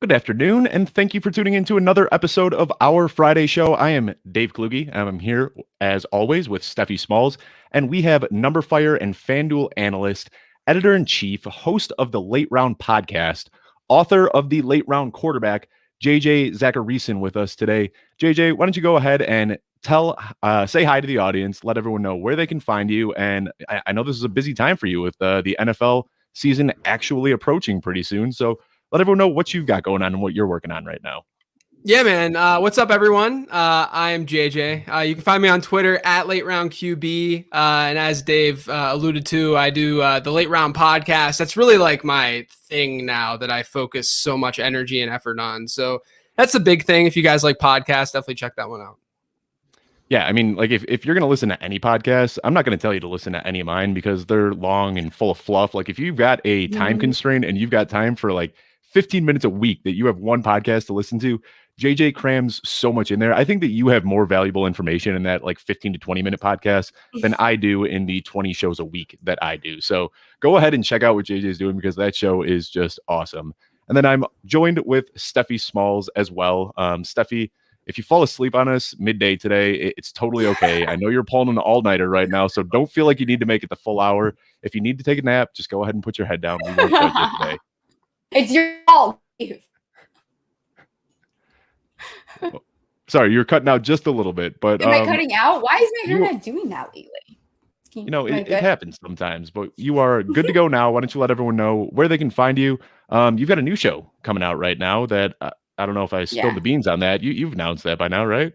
Good afternoon, and thank you for tuning in to another episode of our Friday show. I am Dave Kluge, and I'm here, as always, with Stephie Smalls, and we have Number Fire and FanDuel analyst, editor-in-chief, host of the Late Round podcast, author of the Late Round Quarterback, JJ Zachariason, with us today. JJ, why don't you go ahead and say hi to the audience, let everyone know where they can find you, and I know this is a busy time for you with the NFL season actually approaching pretty soon, so let everyone know what you've got going on and what you're working on right now. Yeah, man. What's up, everyone? I am JJ. You can find me on Twitter at Late Round QB. And as Dave alluded to, I do the Late Round podcast. That's really like my thing now that I focus so much energy and effort on. So that's a big thing. If you guys like podcasts, definitely check that one out. Yeah, I mean, like if you're going to listen to any podcast, I'm not going to tell you to listen to any of mine because they're long and full of fluff. Like if you've got a time constraint and you've got time for like 15 minutes a week that you have one podcast to listen to, JJ crams so much in there. I think that you have more valuable information in that like 15 to 20 minute podcast than I do in the 20 shows a week that I do. So go ahead and check out what JJ is doing because that show is just awesome. And then I'm joined with Stephie Smalls as well. Stephie, if you fall asleep on us midday today, it's totally okay. I know you're pulling an all-nighter right now, so don't feel like you need to make it the full hour. If you need to take a nap, just go ahead and put your head down. We won't judge you today. It's your fault, Steve. Sorry, you're cutting out just a little bit. But am I cutting out? Why is my hair not doing that lately? It happens sometimes. But you are good to go now. Why don't you let everyone know where they can find you? You've got a new show coming out right now that I don't know if I spilled the beans on that. You've announced that by now, right?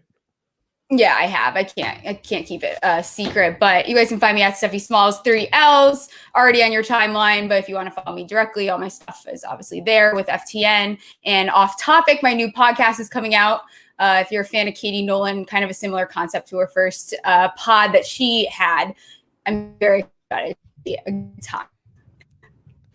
Yeah, I have. I can't keep it a secret, but you guys can find me at Stephie Smalls, 3 L's, already on your timeline. But if you want to follow me directly, all my stuff is obviously there with FTN. And Off Topic, my new podcast is coming out. If you're a fan of Katie Nolan, kind of a similar concept to her first pod that she had. I'm very excited. It'll be a good time.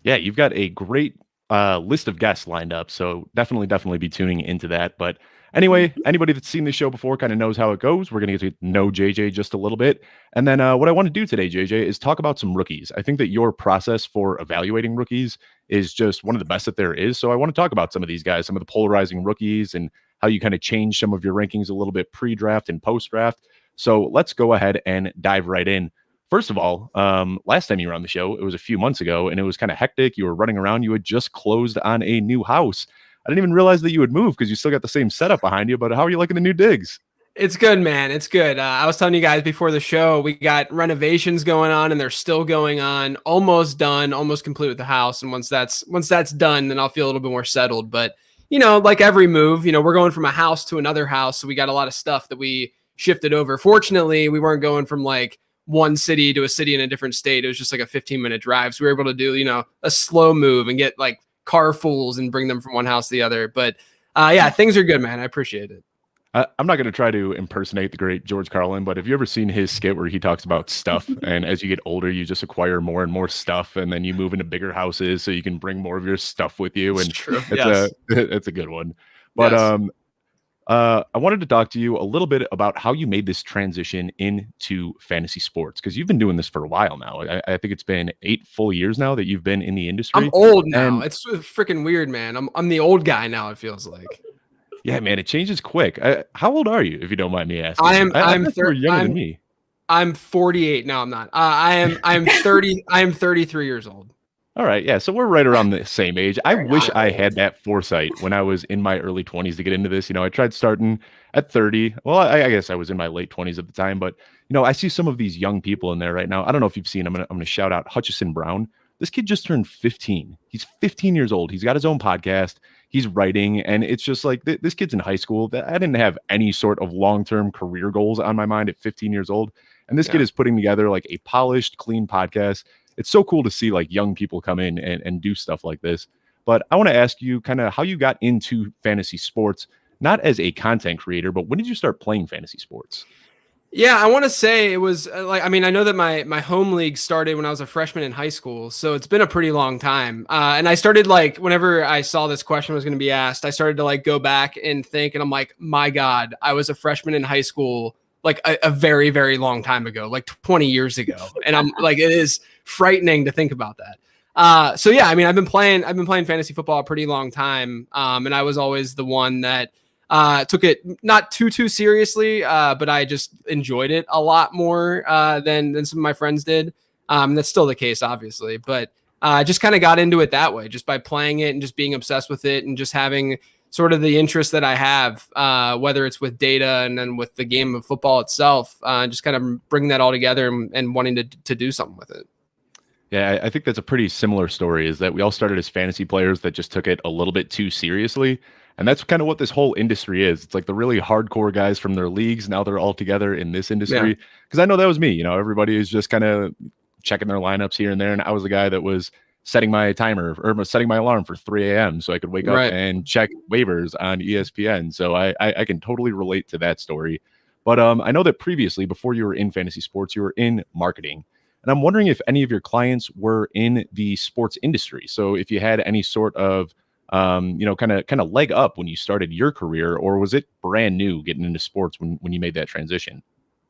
Yeah, you've got a great list of guests lined up, so definitely be tuning into that. But anyway, anybody that's seen this show before kind of knows how it goes. We're going to get to know JJ just a little bit. And then what I want to do today, JJ, is talk about some rookies. I think that your process for evaluating rookies is just one of the best that there is. So I want to talk about some of these guys, some of the polarizing rookies, and how you kind of change some of your rankings a little bit pre-draft and post-draft. So let's go ahead and dive right in. First of all, last time you were on the show, it was a few months ago, and it was kind of hectic. You were running around. You had just closed on a new house. I didn't even realize that you would move because you still got the same setup behind you. But how are you liking the new digs? It's good, man. It's good. I was telling you guys before the show, we got renovations going on, and they're still going on. Almost done, almost complete with the house. And once that's done, then I'll feel a little bit more settled. But like every move, we're going from a house to another house, so we got a lot of stuff that we shifted over. Fortunately, we weren't going from like one city to a city in a different state. It was just like a 15-minute drive. So we were able to do, a slow move and get like carfuls and bring them from one house to the other. But yeah, things are good, man. I appreciate it. I'm not going to try to impersonate the great George Carlin, but have you ever seen his skit where he talks about stuff and as you get older, you just acquire more and more stuff and then you move into bigger houses so you can bring more of your stuff with you. And it's a good one. But yes. I wanted to talk to you a little bit about how you made this transition into fantasy sports, because you've been doing this for a while now. I think it's been 8 full years now that you've been in the industry. I'm old now. It's freaking weird, man. I'm the old guy now, it feels like. Yeah, man, it changes quick. How old are you, if you don't mind me asking? I'm younger than me. I'm 48. No, I'm not. I'm 30. I am 33 years old. All right, yeah, so we're right around the same age. I wish I had that foresight when I was in my early 20s to get into this. I tried starting at 30. Well, I guess I was in my late 20s at the time, but I see some of these young people in there right now. I don't know if you've seen. I'm gonna shout out Hutchison Brown. This kid just turned 15. He's 15 years old. He's got his own podcast. He's writing, and it's just like this kid's in high school. I didn't have any sort of long-term career goals on my mind at 15 years old, and this kid is putting together like a polished, clean podcast. It's so cool to see like young people come in and do stuff like this. But I want to ask you kind of how you got into fantasy sports, not as a content creator, but when did you start playing fantasy sports? Yeah, I want to say it was I know that my home league started when I was a freshman in high school. So it's been a pretty long time. And I started whenever I saw this question was going to be asked, I started to go back and think, and I'm like, my God, I was a freshman in high school, a very, very long time ago, 20 years ago. And I'm like, it is frightening to think about that. So yeah, I mean, I've been playing fantasy football a pretty long time. And I was always the one that took it not too seriously, but I just enjoyed it a lot more than some of my friends did. And that's still the case, obviously, but I just kind of got into it that way, just by playing it and just being obsessed with it and just having sort of the interest that I have, whether it's with data and then with the game of football itself, just kind of bringing that all together and wanting to do something with it. Yeah, I think that's a pretty similar story, is that we all started as fantasy players that just took it a little bit too seriously. And that's kind of what this whole industry is. It's like the really hardcore guys from their leagues. Now they're all together in this industry. Because I know that was me. You know, everybody is just kind of checking their lineups here and there. And I was the guy that was setting my timer or setting my alarm for 3 a.m. so I could wake up and check waivers on ESPN. So I can totally relate to that story. But I know that previously, before you were in fantasy sports, you were in marketing. And I'm wondering if any of your clients were in the sports industry. So if you had any sort of, kind of leg up when you started your career, or was it brand new getting into sports when you made that transition?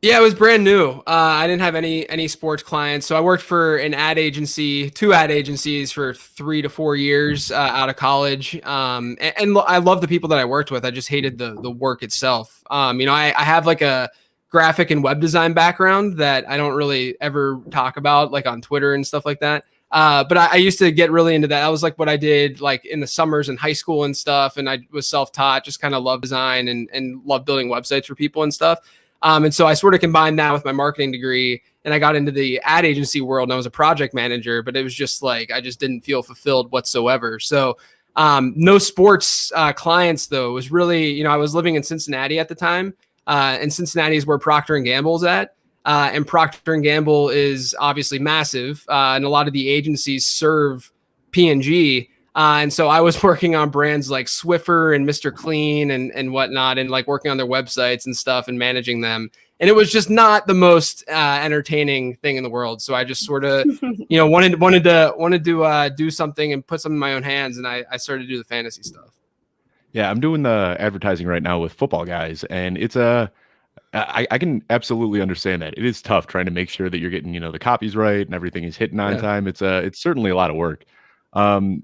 Yeah, it was brand new. I didn't have any sports clients. So I worked for two ad agencies for 3 to 4 years out of college. And I love the people that I worked with. I just hated the work itself. I have like a graphic and web design background that I don't really ever talk about, like on Twitter and stuff like that. But I used to get really into that. That was like what I did like in the summers in high school and stuff. And I was self-taught, just kind of love design and love building websites for people and stuff. And so I sort of combined that with my marketing degree, and I got into the ad agency world, and I was a project manager, but it was just like, I just didn't feel fulfilled whatsoever. So no sports clients though. It was really, I was living in Cincinnati at the time. And Cincinnati is where Procter & Gamble's at. And Procter & Gamble is obviously massive. And a lot of the agencies serve P&G. And so I was working on brands like Swiffer and Mr. Clean and whatnot, and like working on their websites and stuff and managing them. And it was just not the most entertaining thing in the world. So I just sort of, wanted to do something and put something in my own hands. And I started to do the fantasy stuff. Yeah, I'm doing the advertising right now with Football Guys, and it's I can absolutely understand that. It is tough trying to make sure that you're getting, the copies right and everything is hitting on time. It's certainly a lot of work. When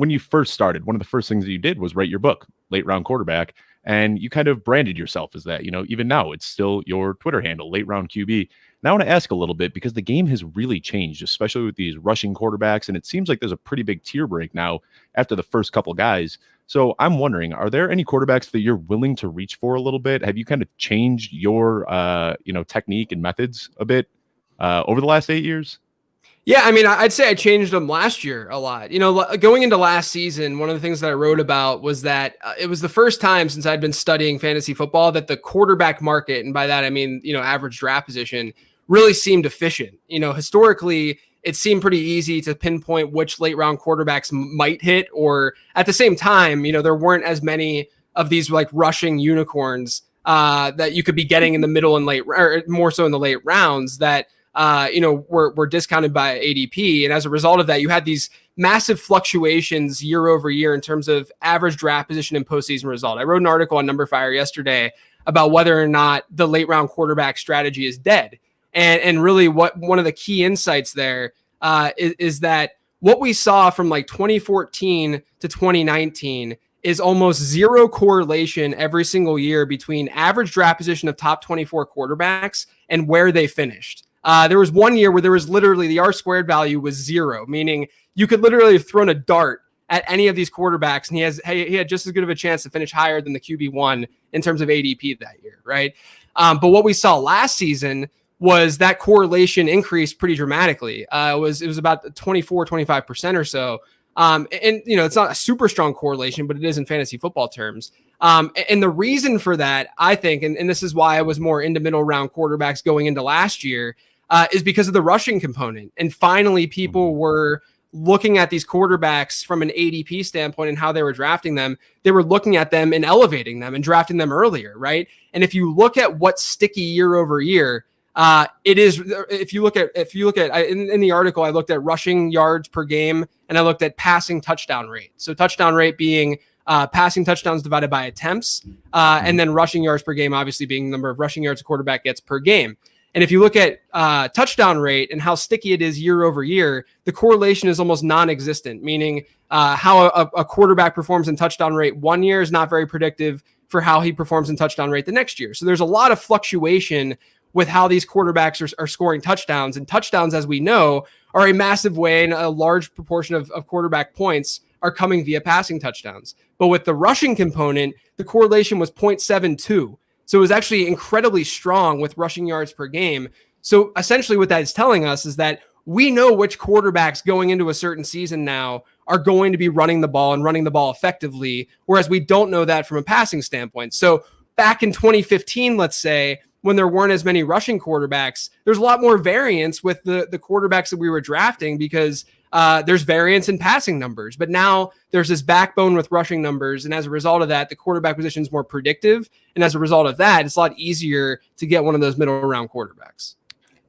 you first started, one of the first things that you did was write your book, Late Round Quarterback, and you kind of branded yourself as that. Even now it's still your Twitter handle, Late Round QB. Now I want to ask a little bit, because the game has really changed, especially with these rushing quarterbacks, and it seems like there's a pretty big tier break now after the first couple guys. So I'm wondering, are there any quarterbacks that you're willing to reach for a little bit? Have you kind of changed your technique and methods a bit over the last 8 years? Yeah, I mean, I'd say I changed them last year a lot. Going into last season, one of the things that I wrote about was that it was the first time since I'd been studying fantasy football that the quarterback market, and by that I mean, average draft position, really seemed efficient. Historically, it seemed pretty easy to pinpoint which late round quarterbacks might hit, or at the same time, there weren't as many of these like rushing unicorns that you could be getting in the middle and late, or more so in the late rounds that were discounted by ADP. And as a result of that, you had these massive fluctuations year over year in terms of average draft position and postseason result. I wrote an article on Number Fire yesterday about whether or not the late round quarterback strategy is dead. And really what one of the key insights there is that what we saw from like 2014 to 2019 is almost zero correlation every single year between average draft position of top 24 quarterbacks and where they finished. There was one year where there was literally the R-squared value was 0, meaning you could literally have thrown a dart at any of these quarterbacks, and he had just as good of a chance to finish higher than the QB1 in terms of ADP that year, right? But what we saw last season was that correlation increased pretty dramatically. It was about 24-25% or so. And it's not a super strong correlation, but it is in fantasy football terms. And the reason for that, I think, and this is why I was more into middle round quarterbacks going into last year, is because of the rushing component. And finally, people were looking at these quarterbacks from an ADP standpoint and how they were drafting them. They were looking at them and elevating them and drafting them earlier, right? And if you look at what's sticky year over year, it is, if you look at in the article, I looked at rushing yards per game and I looked at passing touchdown rate. So touchdown rate being passing touchdowns divided by attempts, and then rushing yards per game, obviously being the number of rushing yards a quarterback gets per game. And if you look at touchdown rate and how sticky it is year over year, the correlation is almost non-existent, meaning how a quarterback performs in touchdown rate one year is not very predictive for how he performs in touchdown rate the next year. So there's a lot of fluctuation with how these quarterbacks are scoring touchdowns. And touchdowns, as we know, are a massive way, and a large proportion of quarterback points are coming via passing touchdowns. But with the rushing component, the correlation was 0.72. So it was actually incredibly strong with rushing yards per game. So essentially what that is telling us is that we know which quarterbacks going into a certain season now are going to be running the ball and running the ball effectively, whereas we don't know that from a passing standpoint. So back in 2015, let's say, when there weren't as many rushing quarterbacks, there's a lot more variance with the quarterbacks that we were drafting because there's variance in passing numbers. But now there's this backbone with rushing numbers. And as a result of that, the quarterback position is more predictive. And as a result of that, it's a lot easier to get one of those middle round quarterbacks.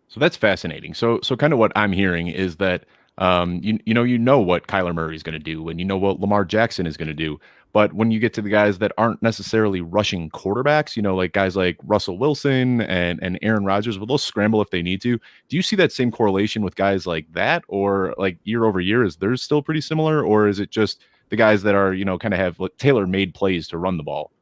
So that's fascinating. So kind of what I'm hearing is that you know what Kyler Murray is going to do, and you know what Lamar Jackson is going to do. But when you get to the guys that aren't necessarily rushing quarterbacks, like guys like Russell Wilson and Aaron Rodgers, will they'll scramble if they need to. Do you see that same correlation with guys like that, or like year over year? Is theirs still pretty similar, or is it just the guys that are kind of have tailor-made plays to run the ball?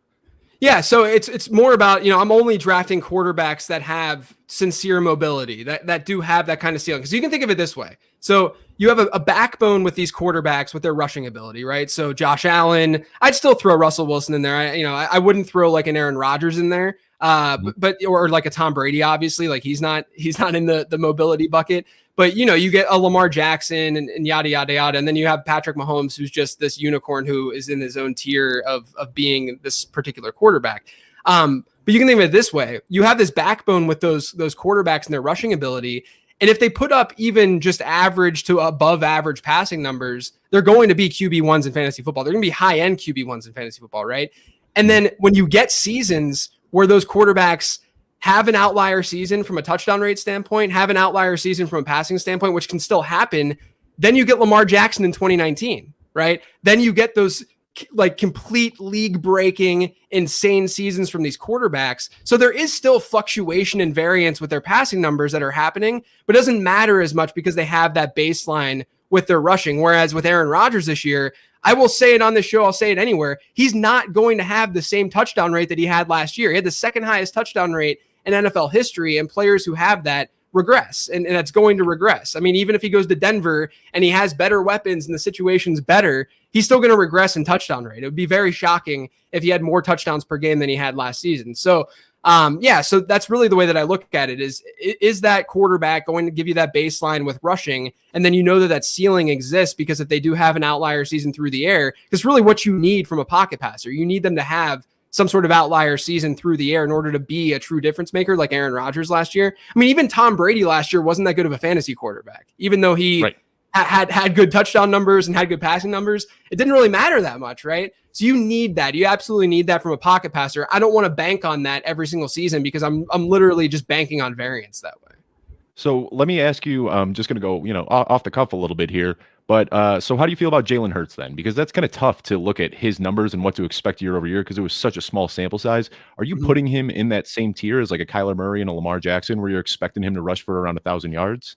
Yeah, so it's more about, I'm only drafting quarterbacks that have sincere mobility, that do have that kind of ceiling. Because you can think of it this way. So you have a backbone with these quarterbacks with their rushing ability, right? So Josh Allen, I'd still throw Russell Wilson in there. I wouldn't throw like an Aaron Rodgers in there, but or like a Tom Brady, obviously. Like he's not in the mobility bucket. But, you get a Lamar Jackson and yada, yada, yada. And then you have Patrick Mahomes, who's just this unicorn who is in his own tier of being this particular quarterback. But you can think of it this way. You have this backbone with those quarterbacks and their rushing ability. And if they put up even just average to above average passing numbers, they're going to be QB1s in fantasy football. They're going to be high-end QB1s in fantasy football, right? And then when you get seasons where those quarterbacks have an outlier season from a touchdown rate standpoint, have an outlier season from a passing standpoint, which can still happen, then you get Lamar Jackson in 2019, right? Then you get those like complete league breaking, insane seasons from these quarterbacks. So there is still fluctuation and variance with their passing numbers that are happening, but it doesn't matter as much because they have that baseline with their rushing. Whereas with Aaron Rodgers this year, I will say it on this show, I'll say it anywhere, he's not going to have the same touchdown rate that he had last year. He had the second highest touchdown rate in NFL history, and players who have that regress, and that's going to regress. I mean, even if he goes to Denver and he has better weapons and the situation's better, he's still going to regress in touchdown rate. It would be very shocking if he had more touchdowns per game than he had last season. So, so that's really the way that I look at it is that quarterback going to give you that baseline with rushing, and then that ceiling exists because if they do have an outlier season through the air, it's really what you need from a pocket passer. You need them to have some sort of outlier season through the air in order to be a true difference maker like Aaron Rodgers last year. I mean, even Tom Brady last year wasn't that good of a fantasy quarterback, even though he had good touchdown numbers and had good passing numbers. It didn't really matter that much, right? So you need that. You absolutely need that from a pocket passer. I don't want to bank on that every single season because I'm literally just banking on variance that way. So let me ask you, I'm just going to go, off the cuff a little bit here. But so how do you feel about Jalen Hurts then? Because that's kind of tough to look at his numbers and what to expect year over year because it was such a small sample size. Are you putting him in that same tier as like a Kyler Murray and a Lamar Jackson where you're expecting him to rush for around 1,000 yards?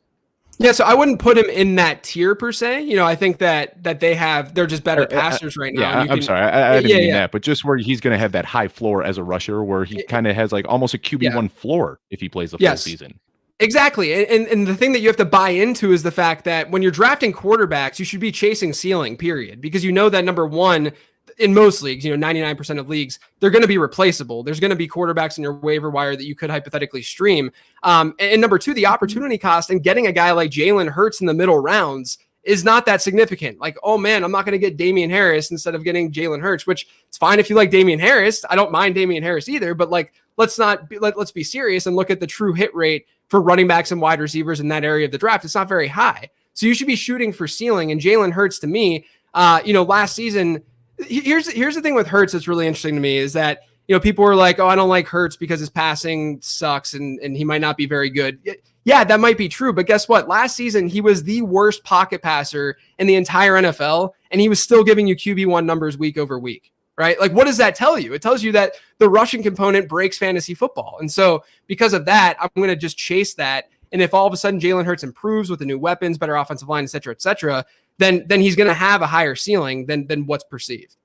Yeah, so I wouldn't put him in that tier per se. I think that they're just better passers right now. Yeah, I'm sorry. I didn't mean that, but just where he's going to have that high floor as a rusher where he kind of has like almost a QB1 floor if he plays the full season. Exactly. And the thing that you have to buy into is the fact that when you're drafting quarterbacks, you should be chasing ceiling, period. Because that number one, in most leagues, 99% of leagues, they're going to be replaceable. There's going to be quarterbacks in your waiver wire that you could hypothetically stream. And number two, the opportunity cost and getting a guy like Jalen Hurts in the middle rounds is not that significant. Like, oh man, I'm not going to get Damian Harris instead of getting Jalen Hurts, which it's fine if you like Damian Harris. I don't mind Damian Harris either, but like, let's be serious and look at the true hit rate for running backs and wide receivers in that area of the draft. It's not very high. So you should be shooting for ceiling. And Jalen Hurts, to me, last season, here's the thing with Hurts that's really interesting to me is that, people were like, oh, I don't like Hurts because his passing sucks and he might not be very good. Yeah, that might be true. But guess what? Last season, he was the worst pocket passer in the entire NFL, and he was still giving you QB1 numbers week over week, right? Like, what does that tell you? It tells you that the rushing component breaks fantasy football. And so because of that, I'm going to just chase that. And if all of a sudden Jalen Hurts improves with the new weapons, better offensive line, et cetera, then he's going to have a higher ceiling than what's perceived.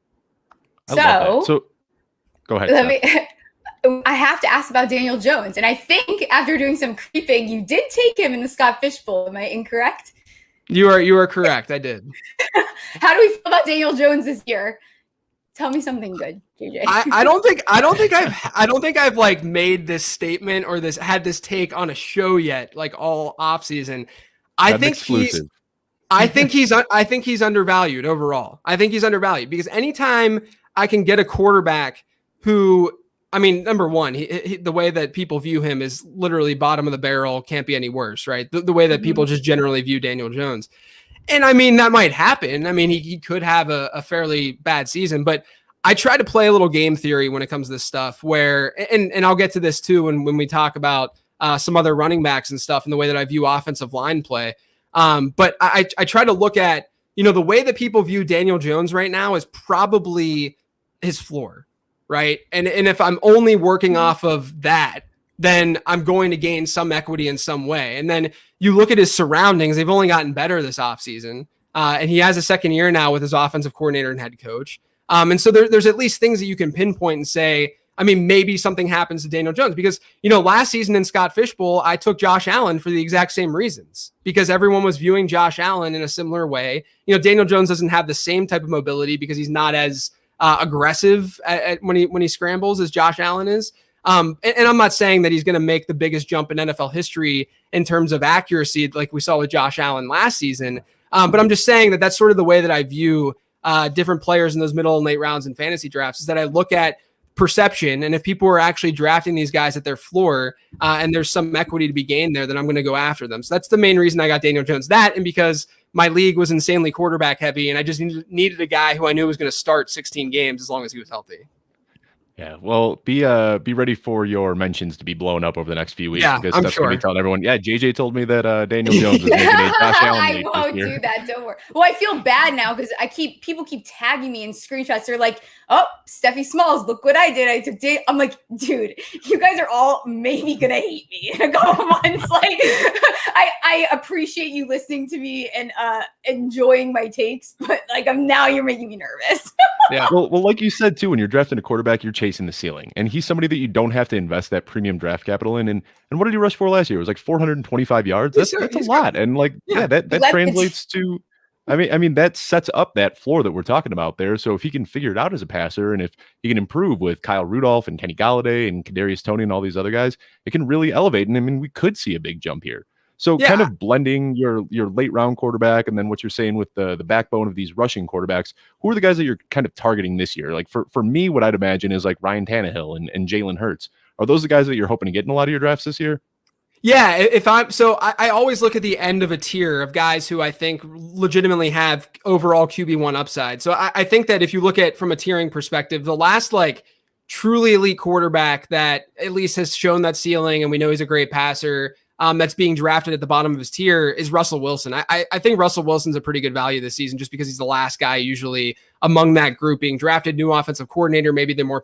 So go ahead. I have to ask about Daniel Jones. And I think after doing some creeping, you did take him in the Scott Fish Bowl. Am I incorrect? You are correct. I did. How do we feel about Daniel Jones this year? Tell me something good, JJ. I don't think I've like made this statement or had this take on a show yet, like all offseason. I think he's undervalued overall. I think he's undervalued because anytime I can get a quarterback who, I mean, number one, he, the way that people view him is literally bottom of the barrel, can't be any worse, right? The way that people just generally view Daniel Jones. And I mean, that might happen. I mean, he could have a fairly bad season, but I try to play a little game theory when it comes to this stuff where, and I'll get to this too when we talk about some other running backs and stuff and the way that I view offensive line play. But I try to look at, the way that people view Daniel Jones right now is probably his floor, right? And if I'm only working off of that, then I'm going to gain some equity in some way. And then you look at his surroundings, they've only gotten better this offseason. And he has a second year now with his offensive coordinator and head coach. And so there's at least things that you can pinpoint and say, I mean, maybe something happens to Daniel Jones because, last season in Scott Fish Bowl, I took Josh Allen for the exact same reasons because everyone was viewing Josh Allen in a similar way. Daniel Jones doesn't have the same type of mobility because he's not as aggressive when he scrambles as Josh Allen is. And I'm not saying that he's going to make the biggest jump in NFL history in terms of accuracy, like we saw with Josh Allen last season. But I'm just saying that that's sort of the way that I view different players in those middle and late rounds in fantasy drafts is that I look at perception. And if people are actually drafting these guys at their floor and there's some equity to be gained there, then I'm going to go after them. So that's the main reason I got Daniel Jones. That and because my league was insanely quarterback heavy and I just needed a guy who I knew was going to start 16 games as long as he was healthy. Yeah, well, be ready for your mentions to be blown up over the next few weeks. Yeah, because I'm that's sure. going to be telling everyone, yeah, JJ told me that Daniel Jones is making a Josh Allen I leap won't this year. do that. Don't worry. Well, I feel bad now because people keep tagging me in screenshots. They're like, "Oh, Stephie Smalls, look what I did. I took Daniel." I'm like, dude, you guys are all maybe gonna hate me in a couple months. Like, I appreciate you listening to me and enjoying my takes, but like, now you're making me nervous. Yeah. Well, like you said too, when you're drafting a quarterback, you're chasing the ceiling, and he's somebody that you don't have to invest that premium draft capital in. And what did he rush for last year? It was like 425 yards. That's a lot, and like that translates to. I mean that sets up that floor that we're talking about there. So if he can figure it out as a passer, and if he can improve with Kyle Rudolph and Kenny Golladay and Kadarius Toney and all these other guys, it can really elevate. And I mean, we could see a big jump here. So kind of blending your late round quarterback and then what you're saying with the backbone of these rushing quarterbacks, who are the guys that you're kind of targeting this year? Like for me, what I'd imagine is like Ryan Tannehill and Jalen Hurts. Are those the guys that you're hoping to get in a lot of your drafts this year? Yeah, I always look at the end of a tier of guys who I think legitimately have overall QB1 upside. So I think that if you look at from a tiering perspective, the last like truly elite quarterback that at least has shown that ceiling, and we know he's a great passer, that's being drafted at the bottom of his tier is Russell Wilson. I think Russell Wilson's a pretty good value this season just because he's the last guy usually among that group being drafted, new offensive coordinator, maybe they're more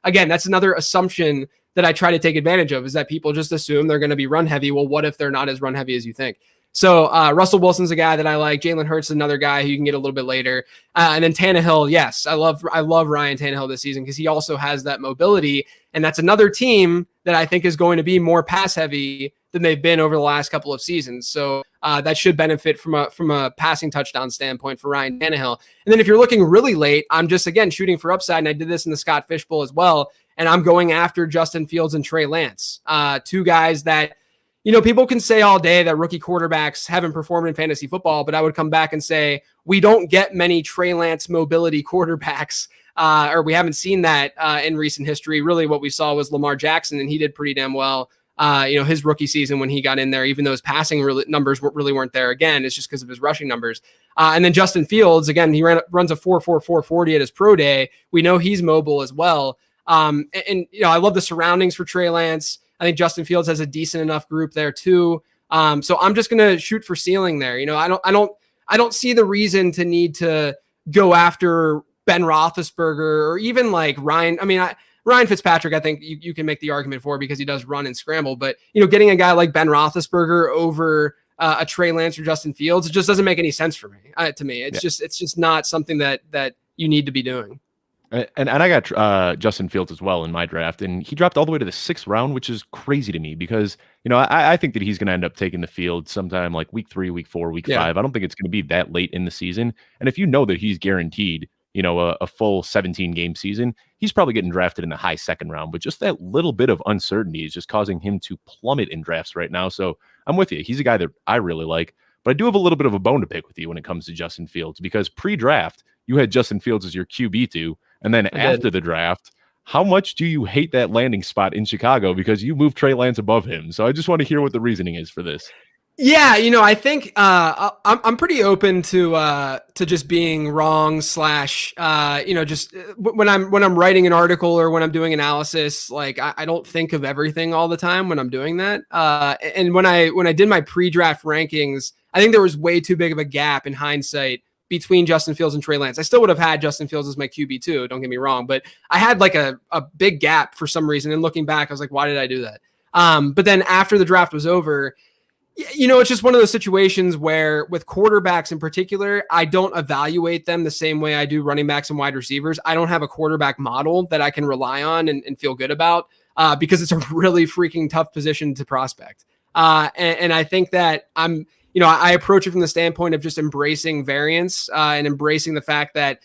again, that's another assumption that I try to take advantage of is that people just assume they're going to be run heavy. Well, what if they're not as run heavy as you think? So Russell Wilson's a guy that I like. Jalen Hurts is another guy who you can get a little bit later. And then Tannehill, yes, I love Ryan Tannehill this season because he also has that mobility. And that's another team that I think is going to be more pass heavy than they've been over the last couple of seasons. So that should benefit from a passing touchdown standpoint for Ryan Tannehill. And then if you're looking really late, I'm just, again, shooting for upside. And I did this in the Scott Fish Bowl as well. And I'm going after Justin Fields and Trey Lance, two guys that, people can say all day that rookie quarterbacks haven't performed in fantasy football, but I would come back and say we don't get many Trey Lance mobility quarterbacks, or we haven't seen that in recent history. Really what we saw was Lamar Jackson, and he did pretty damn well, his rookie season when he got in there, even though his passing numbers really weren't there. Again, it's just because of his rushing numbers. And then Justin Fields, again, he runs a 4.44 40 at his pro day. We know he's mobile as well. I love the surroundings for Trey Lance. I think Justin Fields has a decent enough group there too. So I'm just going to shoot for ceiling there. I don't see the reason to need to go after Ben Roethlisberger or even like Ryan. I mean, Ryan Fitzpatrick, I think you can make the argument for because he does run and scramble. But, getting a guy like Ben Roethlisberger over a Trey Lance or Justin Fields, it just doesn't make any sense for me. To me, it's just not something that you need to be doing. And I got Justin Fields as well in my draft, and he dropped all the way to the 6th round, which is crazy to me because, I think that he's going to end up taking the field sometime like week 3, week 4, week 5. I don't think it's going to be that late in the season. And if you know that he's guaranteed, a full 17-game season, he's probably getting drafted in the high 2nd round. But just that little bit of uncertainty is just causing him to plummet in drafts right now. So I'm with you. He's a guy that I really like. But I do have a little bit of a bone to pick with you when it comes to Justin Fields because pre-draft, you had Justin Fields as your QB2. And then after the draft, how much do you hate that landing spot in Chicago because you moved Trey Lance above him? So I just want to hear what the reasoning is for this. Yeah, I think I'm pretty open to just being wrong / just when I'm writing an article or when I'm doing analysis, like I don't think of everything all the time when I'm doing that. And when I did my pre-draft rankings, I think there was way too big of a gap in hindsight between Justin Fields and Trey Lance. I still would have had Justin Fields as my QB too, don't get me wrong, but I had like a big gap for some reason. And looking back, I was like, why did I do that? But then after the draft was over, it's just one of those situations where with quarterbacks in particular, I don't evaluate them the same way I do running backs and wide receivers. I don't have a quarterback model that I can rely on and feel good about because it's a really freaking tough position to prospect. And I think that I approach it from the standpoint of just embracing variance and embracing the fact that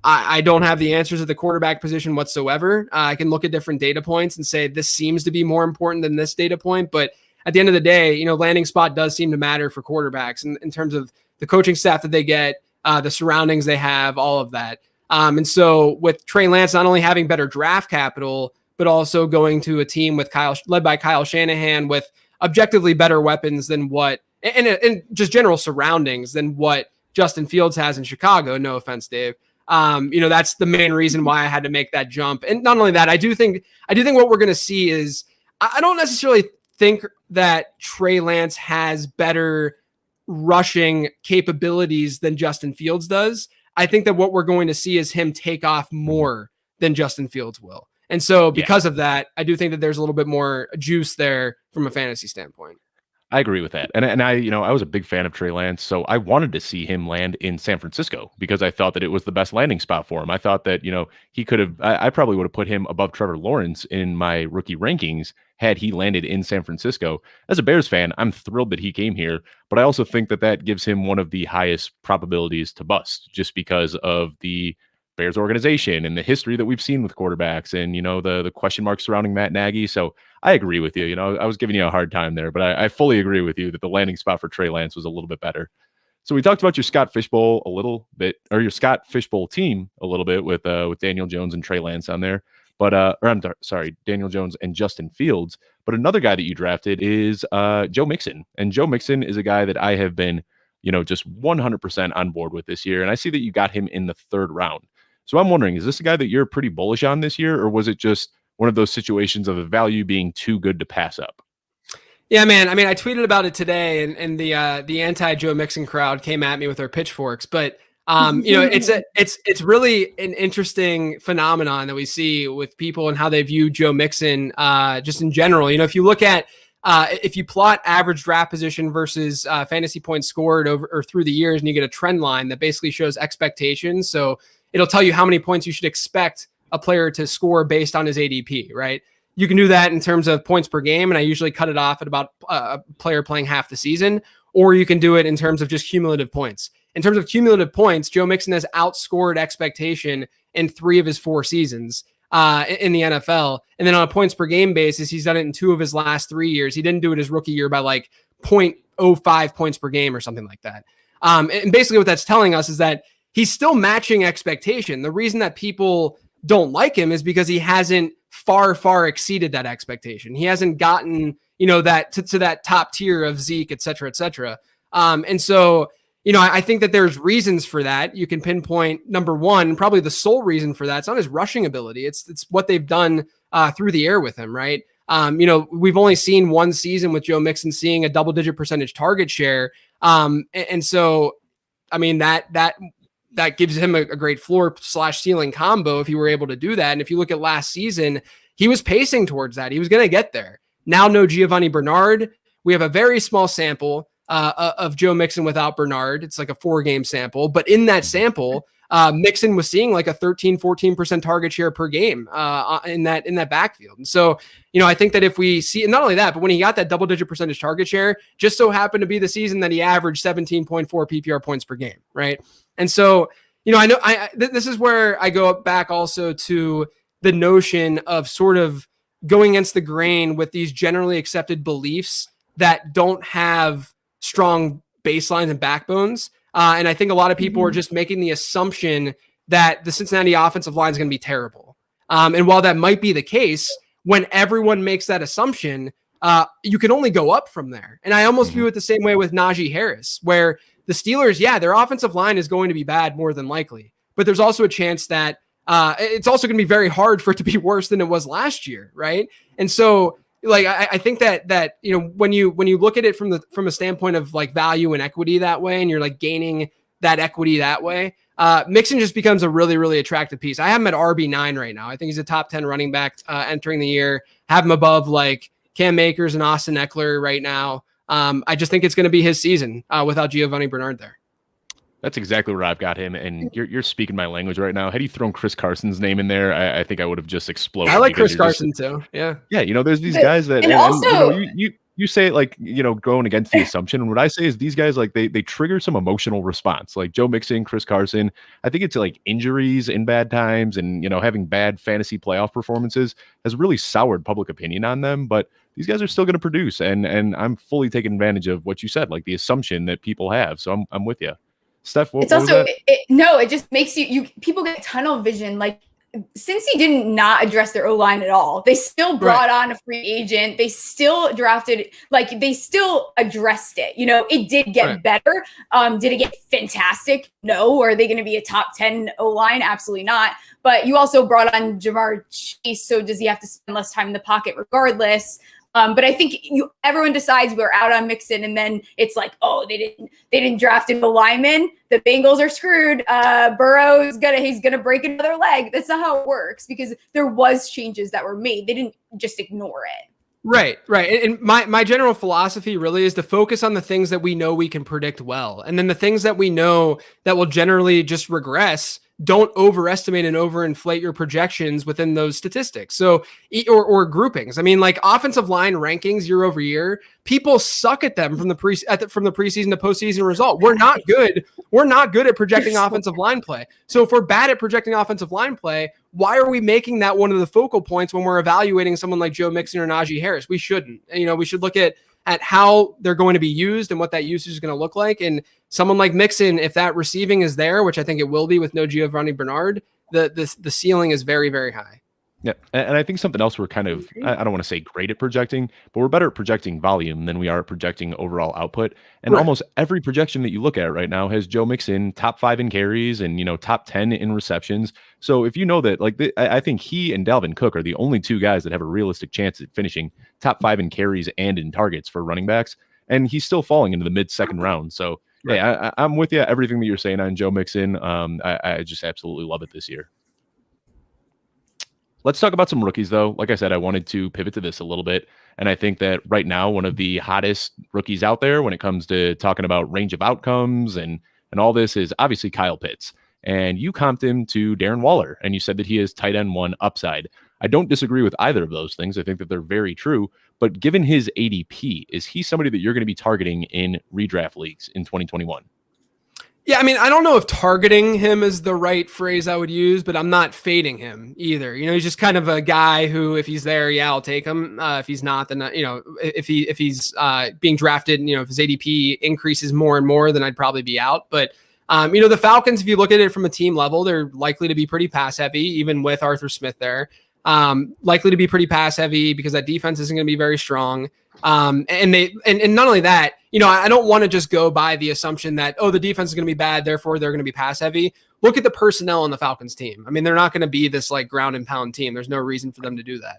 I don't have the answers at the quarterback position whatsoever. I can look at different data points and say this seems to be more important than this data point. But at the end of the day, landing spot does seem to matter for quarterbacks in terms of the coaching staff that they get, the surroundings they have, all of that. And so with Trey Lance not only having better draft capital, but also going to a team with led by Kyle Shanahan with objectively better weapons than what and just general surroundings than what Justin Fields has in Chicago. No offense, Dave. That's the main reason why I had to make that jump. And not only that, I do think what we're going to see is I don't necessarily think that Trey Lance has better rushing capabilities than Justin Fields does. I think that what we're going to see is him take off more than Justin Fields will. And so because of that, I do think that there's a little bit more juice there from a fantasy standpoint. I agree with that. And I was a big fan of Trey Lance, so I wanted to see him land in San Francisco because I thought that it was the best landing spot for him. I thought that, he could have, I probably would have put him above Trevor Lawrence in my rookie rankings had he landed in San Francisco. As a Bears fan, I'm thrilled that he came here, but I also think that gives him one of the highest probabilities to bust just because of the Bears organization and the history that we've seen with quarterbacks and, the question marks surrounding Matt Nagy. So I agree with you. I was giving you a hard time there, but I fully agree with you that the landing spot for Trey Lance was a little bit better. So we talked about your Scott Fishbowl a little bit, or your Scott Fishbowl team a little bit with Daniel Jones and Trey Lance on there. But Daniel Jones and Justin Fields. But another guy that you drafted is Joe Mixon. And Joe Mixon is a guy that I have been, just 100% on board with this year. And I see that you got him in the 3rd round. So I'm wondering, is this a guy that you're pretty bullish on this year, or was it just one of those situations of the value being too good to pass up? Yeah, man. I mean, I tweeted about it today, and the anti-Joe Mixon crowd came at me with their pitchforks. But it's really an interesting phenomenon that we see with people and how they view Joe Mixon, just in general. If you look at if you plot average draft position versus fantasy points scored over or through the years, and you get a trend line that basically shows expectations. So it'll tell you how many points you should expect a player to score based on his ADP, right? You can do that in terms of points per game, and I usually cut it off at about a player playing half the season, or you can do it in terms of just cumulative points. In terms of cumulative points, Joe Mixon has outscored expectation in 3 of his 4 seasons in the NFL. And then on a points per game basis, he's done it in 2 of his last 3 years. He didn't do it his rookie year by like 0.05 points per game or something like that. And basically what that's telling us is that he's still matching expectation. The reason that people don't like him is because he hasn't far exceeded that expectation. He hasn't gotten, that to that top tier of Zeke, et cetera, et cetera. And so, I think that there's reasons for that. You can pinpoint number one, probably the sole reason for that. It's not his rushing ability. It's what they've done through the air with him, right? We've only seen one season with Joe Mixon seeing a double-digit percentage target share. And so, I mean, that that gives him a great floor / ceiling combo if he were able to do that. And if you look at last season, he was pacing towards that. He was going to get there. Now, no Giovanni Bernard. We have a very small sample of Joe Mixon without Bernard. It's like a 4-game sample, but in that sample, Mixon was seeing like a 13-14% target share per game in that backfield. And so, I think that if we see, and not only that, but when he got that double-digit percentage target share, just so happened to be the season that he averaged 17.4 PPR points per game, right? And so, I know this is where I go back also to the notion of sort of going against the grain with these generally accepted beliefs that don't have strong baselines and backbones. And I think a lot of people are just making the assumption that the Cincinnati offensive line is going to be terrible. And while that might be the case, when everyone makes that assumption, you can only go up from there. And I almost view it the same way with Najee Harris, where the Steelers, their offensive line is going to be bad more than likely. But there's also a chance that it's also going to be very hard for it to be worse than it was last year, right? And so, like, I think that when you look at it from a standpoint of like value and equity that way, and you're like gaining that equity that way, Mixon just becomes a really, really attractive piece. I have him at RB9 right now. I think he's a top 10 running back entering the year. Have him above like Cam Akers and Austin Eckler right now. I just think it's going to be his season without Giovanni Bernard there. That's exactly where I've got him, and you're speaking my language right now. Had you thrown Chris Carson's name in there, I think I would have just exploded. I like Chris Carson too. Yeah. There's these guys that, and also, you say it like, going against the assumption. And what I say is these guys, like, they trigger some emotional response, like Joe Mixon, Chris Carson. I think it's like injuries in bad times and, having bad fantasy playoff performances has really soured public opinion on them. But these guys are still going to produce. And I'm fully taking advantage of what you said, like the assumption that people have. So I'm with you. Steph, it's also, it just makes people get tunnel vision. Like, since he didn't not address their O-line at all, they still brought on a free agent. They still drafted, like, they still addressed it. It did get better. Did it get fantastic? No. Are they going to be a top 10 O-line? Absolutely not. But you also brought on Jamar Chase. So does he have to spend less time in the pocket regardless? But I think everyone decides we're out on Mixon, and then it's like, oh, they didn't draft him a lineman. The Bengals are screwed. Burrow's he's gonna break another leg. That's not how it works, because there was changes that were made. They didn't just ignore it. Right. And my general philosophy really is to focus on the things that we know we can predict well. And then the things that we know that will generally just regress, don't overestimate and overinflate your projections within those statistics. So, or groupings. I mean, like offensive line rankings year over year, people suck at them from the preseason to postseason result. We're not good. We're not good at projecting offensive line play. So if we're bad at projecting offensive line play, why are we making that one of the focal points when we're evaluating someone like Joe Mixon or Najee Harris? We shouldn't. We should look at how they're going to be used and what that usage is going to look like. And someone like Mixon, if that receiving is there, which I think it will be with no Giovanni Bernard, the ceiling is very, very high. Yeah. And I think something else we're kind of, I don't want to say great at projecting, but we're better at projecting volume than we are at projecting overall output. And almost every projection that you look at right now has Joe Mixon top 5 in carries and, top 10 in receptions. So if you know that, like, I think he and Dalvin Cook are the only two guys that have a realistic chance at finishing top 5 in carries and in targets for running backs. And he's still falling into the mid-second round. So, hey, I'm with you. Everything that you're saying on Joe Mixon, I just absolutely love it this year. Let's talk about some rookies, though. Like I said, I wanted to pivot to this a little bit. And I think that right now, one of the hottest rookies out there when it comes to talking about range of outcomes and all this is obviously Kyle Pitts. And you comped him to Darren Waller, and you said that he is tight end 1 upside. I don't disagree with either of those things. I think that they're very true. But given his ADP, is he somebody that you're going to be targeting in redraft leagues in 2021? Yeah, I mean, I don't know if targeting him is the right phrase I would use, but I'm not fading him either. He's just kind of a guy who, if he's there, I'll take him. If he's not, then if he's being drafted, if his ADP increases more and more, then I'd probably be out. But the Falcons, if you look at it from a team level, they're likely to be pretty pass heavy, even with Arthur Smith there. Likely to be pretty pass heavy because that defense isn't going to be very strong. And not only that, I don't want to just go by the assumption that, the defense is going to be bad, therefore they're going to be pass heavy. Look at the personnel on the Falcons team. I mean, they're not going to be this like ground and pound team. There's no reason for them to do that.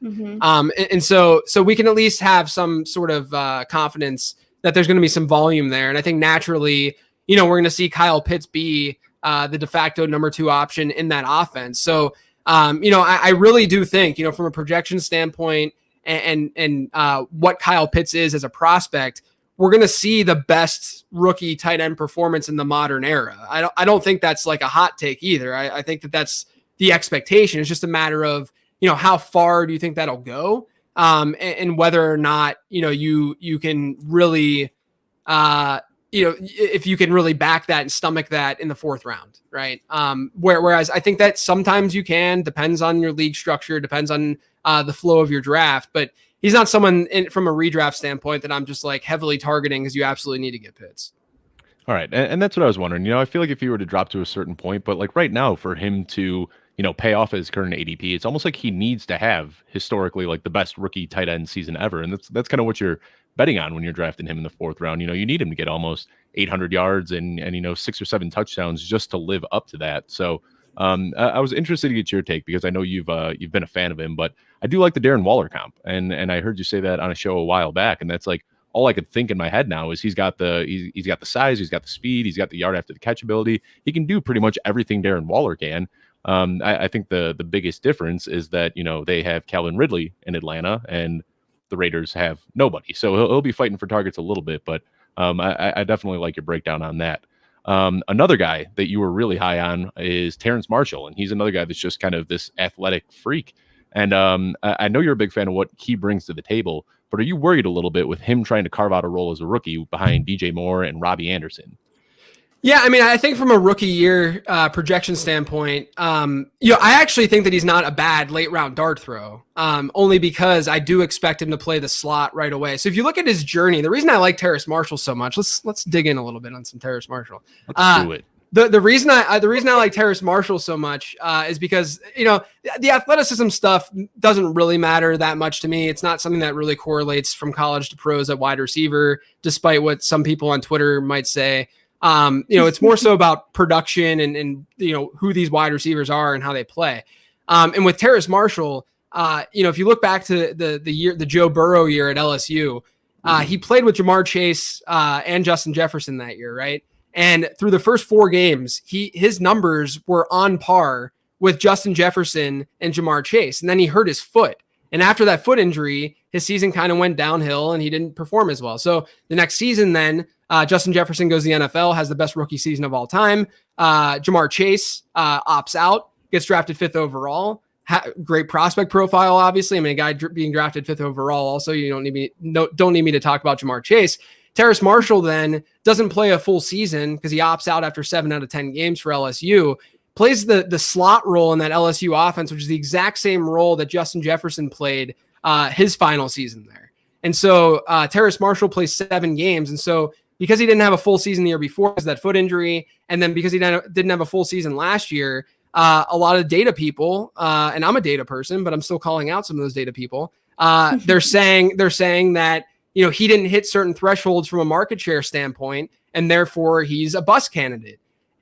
And so we can at least have some sort of confidence that there's going to be some volume there. And I think naturally, we're going to see Kyle Pitts be the de facto number 2 option in that offense. So, I really do think, from a projection standpoint and what Kyle Pitts is as a prospect, we're going to see the best rookie tight end performance in the modern era. I don't think that's like a hot take either. I think that that's the expectation. It's just a matter of, how far do you think that'll go? And whether or not, you can really, if you can really back that and stomach that in the 4th round, right? Whereas I think that sometimes you can, depends on your league structure, depends on the flow of your draft, but he's not someone from a redraft standpoint that I'm just like heavily targeting because you absolutely need to get Pitts. All right. And that's what I was wondering. I feel like if he were to drop to a certain point, but like right now for him to, pay off his current ADP, it's almost like he needs to have historically like the best rookie tight end season ever. And that's kind of what you're betting on when you're drafting him in the 4th round. You need him to get almost 800 yards and 6 or 7 touchdowns just to live up to that. So I was interested to get your take because I know you've been a fan of him, but I do like the Darren Waller comp. And I heard you say that on a show a while back. And that's like all I could think in my head now is he's got the size, he's got the speed, he's got the yard after the catch ability. He can do pretty much everything Darren Waller can. I think the biggest difference is that, they have Calvin Ridley in Atlanta and the Raiders have nobody. So he'll be fighting for targets a little bit, but I definitely like your breakdown on that. Another guy that you were really high on is Terrence Marshall, and he's another guy that's just kind of this athletic freak. And I know you're a big fan of what he brings to the table, but are you worried a little bit with him trying to carve out a role as a rookie behind DJ Moore and Robbie Anderson? Yeah, I mean, I think from a rookie year projection standpoint, I actually think that he's not a bad late round dart throw, only because I do expect him to play the slot right away. So if you look at his journey, the reason I like Terrace Marshall so much, let's dig in a little bit on some Terrace Marshall. Let's do it. The reason I like Terrace Marshall so much is because the athleticism stuff doesn't really matter that much to me. It's not something that really correlates from college to pros at wide receiver, despite what some people on Twitter might say. It's more so about production and who these wide receivers are and how they play. And with Terrace Marshall, if you look back to the Joe Burrow year at LSU, he played with Jamar Chase and Justin Jefferson that year, right? And through the first 4 games, his numbers were on par with Justin Jefferson and Jamar Chase. And then he hurt his foot. And after that foot injury, his season kind of went downhill and he didn't perform as well. So the next season then, Justin Jefferson goes to the NFL, has the best rookie season of all time. Jamar Chase opts out, gets drafted 5th overall. Great prospect profile, obviously. I mean, a guy being drafted 5th overall. Also, you don't need me to talk about Jamar Chase. Terrace Marshall then doesn't play a full season because he opts out after 7 out of 10 games for LSU. Plays the slot role in that LSU offense, which is the exact same role that Justin Jefferson played his final season there. And so Terrace Marshall plays 7 games. And so because he didn't have a full season the year before because of that foot injury, and then because he didn't have a full season last year, a lot of data people, and I'm a data person, but I'm still calling out some of those data people. They're saying that he didn't hit certain thresholds from a market share standpoint, and therefore he's a bust candidate.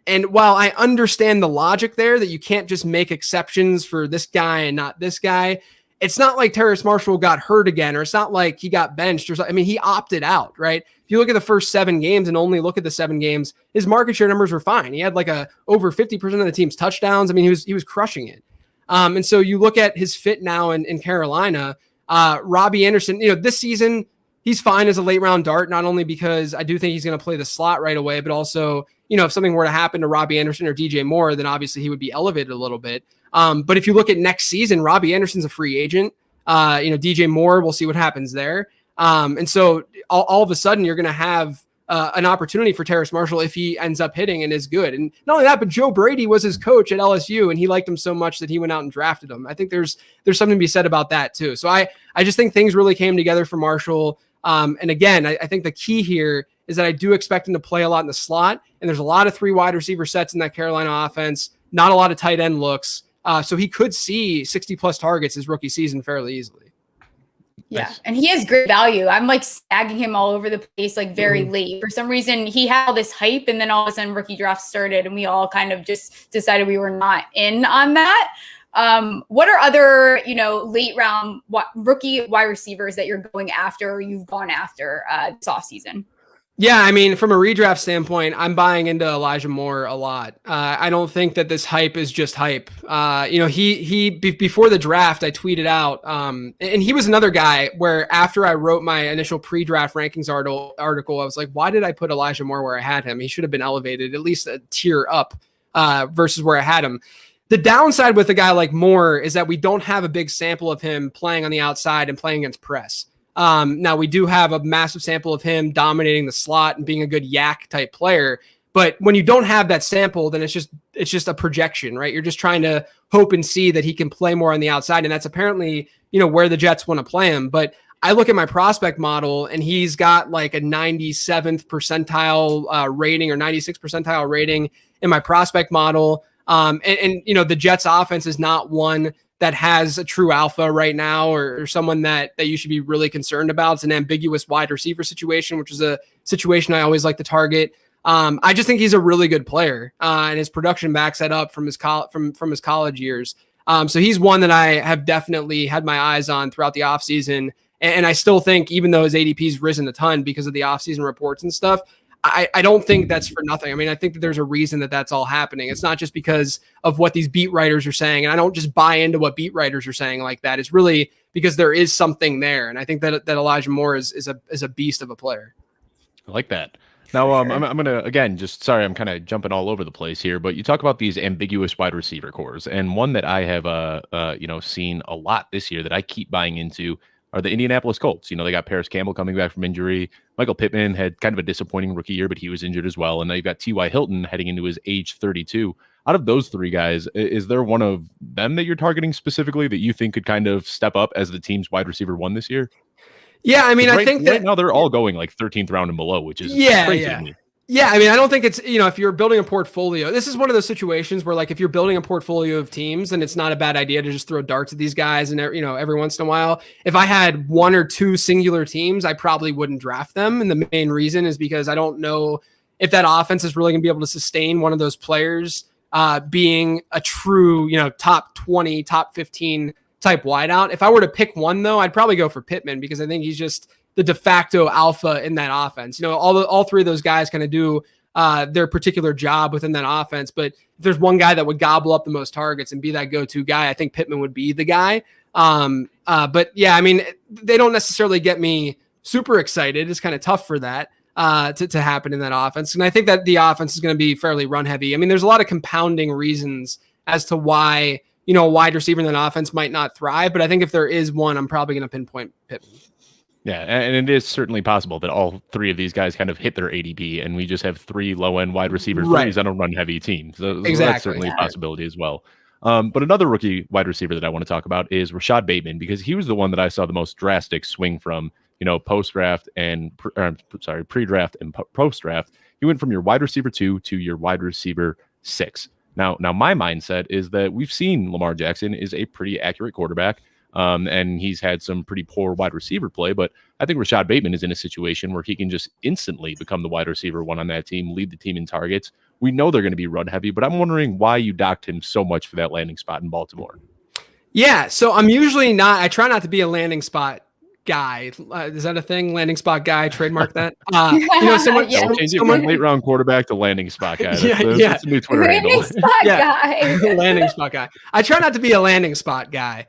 And while I understand the logic there that you can't just make exceptions for this guy and not this guy, it's not like Terrace Marshall got hurt again, or it's not like he got benched or something. I mean, he opted out, right? If you look at the first 7 games and only look at the 7 games, his market share numbers were fine. He had like over 50% of the team's touchdowns. I mean, he was crushing it. And so you look at his fit now in Carolina, Robbie Anderson, this season, he's fine as a late round dart, not only because I do think he's going to play the slot right away, but also, if something were to happen to Robbie Anderson or DJ Moore, then obviously he would be elevated a little bit. But if you look at next season, Robbie Anderson's a free agent. DJ Moore, we'll see what happens there. And so all of a sudden you're going to have an opportunity for Terrace Marshall if he ends up hitting and is good. And not only that, but Joe Brady was his coach at LSU and he liked him so much that he went out and drafted him. I think there's something to be said about that too. So I just think things really came together for Marshall. And again, I think the key here is that I do expect him to play a lot in the slot, and there's a lot of 3 wide receiver sets in that Carolina offense, not a lot of tight end looks. So he could see 60 plus targets his rookie season fairly easily. Yeah. Nice. And he has great value. I'm like snagging him all over the place, like very late. For some reason, he had all this hype, and then all of a sudden rookie draft started and we all kind of just decided we were not in on that. What are other, late round rookie wide receivers that you're going after or you've gone after this offseason? Yeah, I mean, from a redraft standpoint, I'm buying into Elijah Moore a lot. I don't think that this hype is just hype. Before the draft, I tweeted out, and he was another guy where after I wrote my initial pre-draft rankings article, I was like, why did I put Elijah Moore where I had him? He should have been elevated at least a tier up versus where I had him. The downside with a guy like Moore is that we don't have a big sample of him playing on the outside and playing against press. Now we do have a massive sample of him dominating the slot and being a good yak type player. But when you don't have that sample, then it's just a projection, right? You're just trying to hope and see that he can play more on the outside. And that's apparently, where the Jets want to play him. But I look at my prospect model and he's got like a 97th percentile rating or 96th percentile rating in my prospect model. The Jets offense is not one that has a true alpha right now or someone that you should be really concerned about. It's an ambiguous wide receiver situation, which is a situation I always like to target. I just think he's a really good player, and his production backs that up from his college years. So he's one that I have definitely had my eyes on throughout the offseason. And I still think, even though his ADP's risen a ton because of the offseason reports and stuff, I don't think that's for nothing. I mean, I think that there's a reason that that's all happening. It's not just because of what these beat writers are saying. And I don't just buy into what beat writers are saying like that. It's really because there is something there. And I think that Elijah Moore is a beast of a player. I like that. Now, I'm going to, again, sorry, I'm kind of jumping all over the place here, but you talk about these ambiguous wide receiver cores. And one that I have, seen a lot this year that I keep buying into are the Indianapolis Colts. They got Paris Campbell coming back from injury. Michael Pittman had kind of a disappointing rookie year, but he was injured as well. And now you've got T.Y. Hilton heading into his age 32. Out of those three guys, is there one of them that you're targeting specifically that you think could kind of step up as the team's wide receiver one this year? Yeah, I mean, I think that right now they're all going like 13th round and below, which is crazy to me. Yeah, I mean, I don't think it's, if you're building a portfolio, this is one of those situations where, like, if you're building a portfolio of teams, then it's not a bad idea to just throw darts at these guys and, every once in a while. If I had one or two singular teams, I probably wouldn't draft them. And the main reason is because I don't know if that offense is really going to be able to sustain one of those players being a true, top 20, top 15 type wideout. If I were to pick one, though, I'd probably go for Pittman because I think he's just the de facto alpha in that offense. All three of those guys kind of do their particular job within that offense. But if there's one guy that would gobble up the most targets and be that go-to guy, I think Pittman would be the guy. But yeah, I mean, they don't necessarily get me super excited. It's kind of tough for that to happen in that offense. And I think that the offense is going to be fairly run heavy. I mean, there's a lot of compounding reasons as to why, a wide receiver in that offense might not thrive. But I think if there is one, I'm probably going to pinpoint Pittman. Yeah, and it is certainly possible that all three of these guys kind of hit their ADP, and we just have three low-end wide receiver threes on a run-heavy team. So that's certainly a possibility as well. But another rookie wide receiver that I want to talk about is Rashad Bateman, because he was the one that I saw the most drastic swing from, post-draft and pre-draft and post-draft. He went from your wide receiver 2 to your wide receiver 6. Now my mindset is that we've seen Lamar Jackson is a pretty accurate quarterback. And he's had some pretty poor wide receiver play, but I think Rashad Bateman is in a situation where he can just instantly become the wide receiver one on that team, lead the team in targets. We know they're going to be run heavy, but I'm wondering why you docked him so much for that landing spot in Baltimore. Yeah, so I'm usually I try not to be a landing spot guy. Is that a thing? Landing spot guy, trademark that? Someone late round quarterback to landing spot guy. That's a new Twitter handle. Landing spot guy. I try not to be a landing spot guy.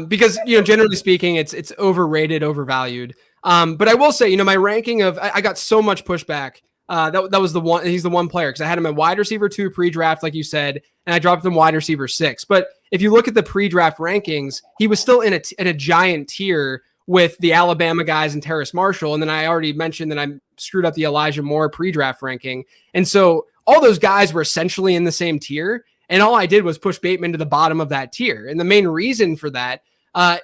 Because generally speaking, it's overrated, overvalued. But I will say, my ranking of I got so much pushback. That was the one. He's the one player because I had him at wide receiver 2 pre-draft, like you said, and I dropped him wide receiver 6. But if you look at the pre-draft rankings, he was still in a giant tier with the Alabama guys and Terrace Marshall. And then I already mentioned that I screwed up the Elijah Moore pre-draft ranking, and so all those guys were essentially in the same tier. And all I did was push Bateman to the bottom of that tier. And the main reason for that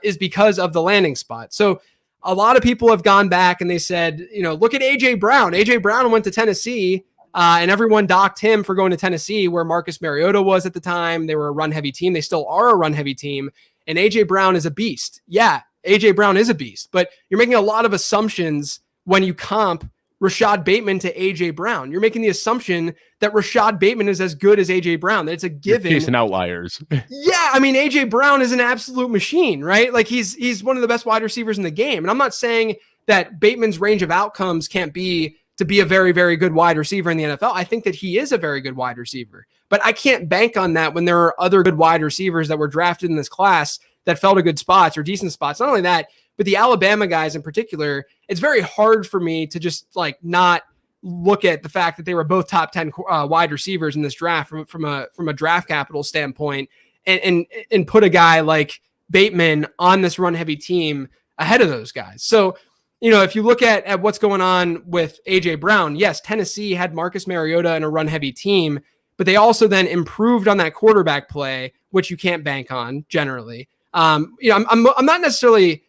is because of the landing spot. So a lot of people have gone back and they said, look at A.J. Brown. A.J. Brown went to Tennessee and everyone docked him for going to Tennessee where Marcus Mariota was at the time. They were a run-heavy team. They still are a run-heavy team. And A.J. Brown is a beast. Yeah, A.J. Brown is a beast. But you're making a lot of assumptions when you comp Rashad Bateman to A.J. Brown. You're making the assumption that Rashad Bateman is as good as A.J. Brown. That it's a given. You're chasing outliers. Yeah, I mean, A.J. Brown is an absolute machine, right? Like he's one of the best wide receivers in the game. And I'm not saying that Bateman's range of outcomes can't be to be a very, very good wide receiver in the NFL. I think that he is a very good wide receiver, but I can't bank on that when there are other good wide receivers that were drafted in this class that fell to good spots or decent spots. Not only that, but the Alabama guys in particular, it's very hard for me to just like not look at the fact that they were both top 10 wide receivers in this draft from a draft capital standpoint and put a guy like Bateman on this run heavy team ahead of those guys. So, if you look at what's going on with AJ Brown, yes, Tennessee had Marcus Mariota in a run heavy team, but they also then improved on that quarterback play, which you can't bank on generally. I'm not necessarily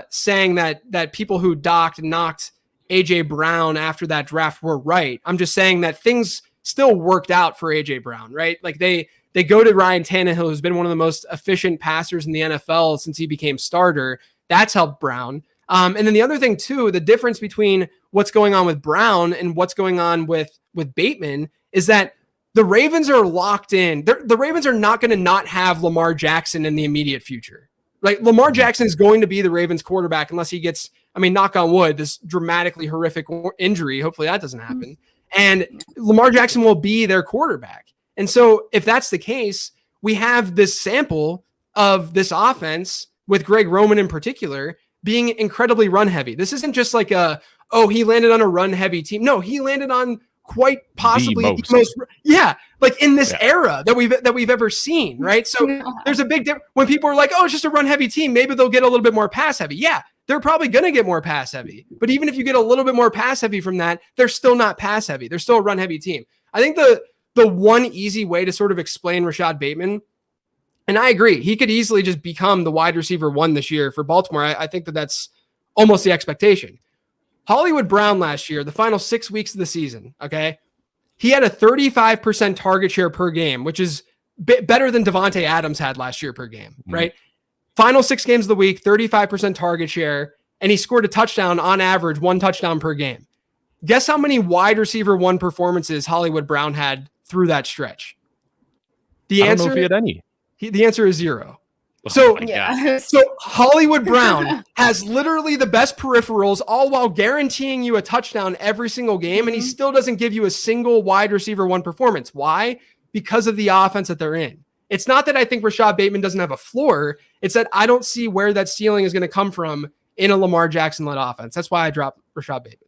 saying that people who knocked AJ Brown after that draft were right. I'm just saying that things still worked out for AJ Brown, right? Like they go to Ryan Tannehill, who's been one of the most efficient passers in the NFL since he became starter. That's helped Brown. And then the other thing too, the difference between what's going on with Brown and what's going on with Bateman is that the Ravens are locked in. The Ravens are not going to not have Lamar Jackson in the immediate future. Like Lamar Jackson is going to be the Ravens quarterback unless he gets, knock on wood, this dramatically horrific injury. Hopefully that doesn't happen. And Lamar Jackson will be their quarterback. And so if that's the case, we have this sample of this offense with Greg Roman in particular being incredibly run heavy. This isn't just like he landed on a run heavy team. No, he landed on quite possibly the most like in this era that we've ever seen, right? So there's a big difference when people are like, oh, it's just a run heavy team. Maybe they'll get a little bit more pass heavy. Yeah, they're probably going to get more pass heavy. But even if you get a little bit more pass heavy from that, they're still not pass heavy. They're still a run heavy team. I think the one easy way to sort of explain Rashad Bateman, and I agree, he could easily just become the wide receiver 1 this year for Baltimore. I think that's almost the expectation. Hollywood Brown last year, the final 6 weeks of the season, okay, he had a 35% target share per game, which is better than Devontae Adams had last year per game, right? Final 6 games of the week, 35% target share, and he scored a touchdown on average, 1 touchdown per game. Guess how many wide receiver 1 performances Hollywood Brown had through that stretch? The answer, I don't know if he had any. The answer is 0. So Hollywood Brown has literally the best peripherals, all while guaranteeing you a touchdown every single game, and he still doesn't give you a single wide receiver 1 performance. Why? Because of the offense that they're in. It's not that I think Rashad Bateman doesn't have a floor. It's that I don't see where that ceiling is going to come from in a Lamar Jackson-led offense. That's why I dropped Rashad Bateman.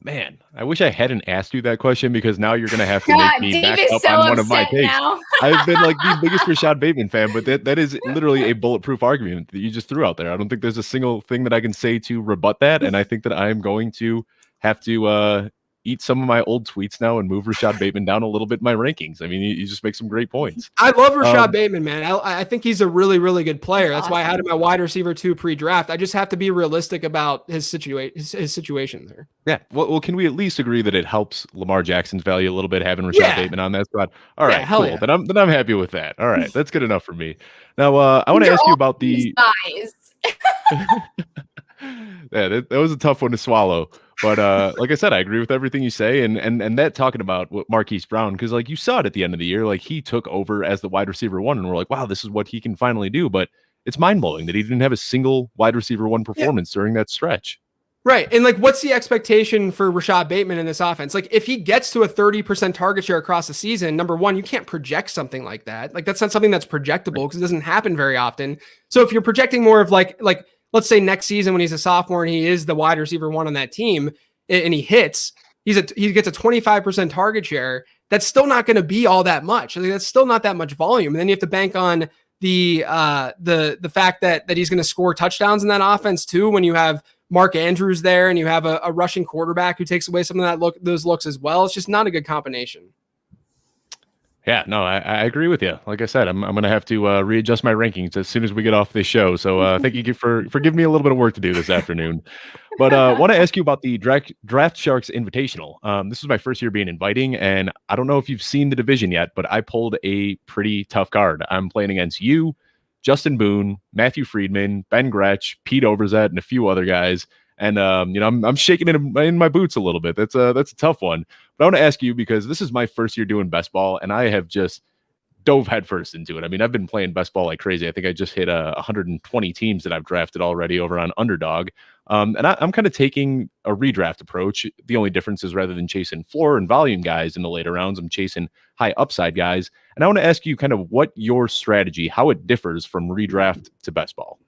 Man, I wish I hadn't asked you that question because now you're going to have to make me back up on one of my takes. I've been like the biggest Rashad Bateman fan, but that is literally a bulletproof argument that you just threw out there. I don't think there's a single thing that I can say to rebut that, and I think that I'm going to have to eat some of my old tweets now and move Rashad Bateman down a little bit in my rankings. I mean, you just make some great points. I love Rashad Bateman, man. I think he's a really, really good player. That's why I had him at wide receiver 2 pre-draft. I just have to be realistic about his situation there. Yeah. Well, can we at least agree that it helps Lamar Jackson's value a little bit having Rashad Bateman on that spot? All right, cool. Yeah. Then I'm happy with that. All right, that's good enough for me. Now, I want to ask you about the yeah, that was a tough one to swallow. But like I said, I agree with everything you say, and that talking about what Marquise Brown, because like you saw it at the end of the year, like he took over as the wide receiver 1, and we're like, wow, this is what he can finally do. But it's mind blowing that he didn't have a single wide receiver 1 performance during that stretch. Right, and like, what's the expectation for Rashad Bateman in this offense? Like, if he gets to a 30% target share across the season, number one, you can't project something like that. Like, that's not something that's projectable because it doesn't happen very often. So if you're projecting more of like. Let's say next season when he's a sophomore and he is the wide receiver 1 on that team and he hits, he gets a 25% target share. That's still not going to be all that much. I think that's still not that much volume. And then you have to bank on the fact that he's going to score touchdowns in that offense too. When you have Mark Andrews there and you have a rushing quarterback who takes away some of those looks as well. It's just not a good combination. Yeah, no, I agree with you. Like I said, I'm going to have to readjust my rankings as soon as we get off this show. So thank you for giving me a little bit of work to do this afternoon. But I want to ask you about the Draft Sharks Invitational. This is my first year being inviting, and I don't know if you've seen the division yet, but I pulled a pretty tough card. I'm playing against you, Justin Boone, Matthew Friedman, Ben Gretsch, Pete Overzet, and a few other guys. And I'm shaking it in my boots a little bit. That's a tough one. But I want to ask you, because this is my first year doing best ball, and I have just dove headfirst into it. I mean, I've been playing best ball like crazy. I think I just hit 120 teams that I've drafted already over on Underdog. And I'm kind of taking a redraft approach. The only difference is rather than chasing floor and volume guys in the later rounds, I'm chasing high upside guys. And I want to ask you kind of what your strategy, how it differs from redraft to best ball.